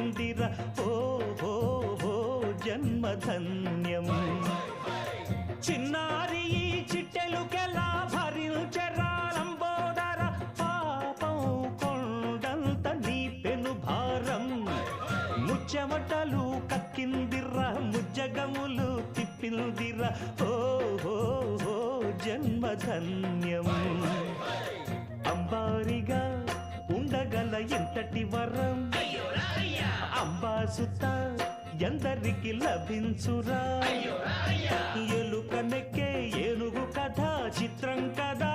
దక్కిందిర ఓ జన్మధన్యం చిన్నారి ఈ చిట్టెలుకెలా భరించరాలంబోదర పాపం కొండంత నీ పెను భారం ముచ్చెమటలు కక్కిందిర ముజ్జగములు తిప్పిందిర ఓ జన్మధన్యం అంబారిగా ఉండగల ఎంతటి వరం అంబాసుత ఎందరికి లభించురా ఎలుక నెక్కే ఏనుగు కథ చిత్రం కదా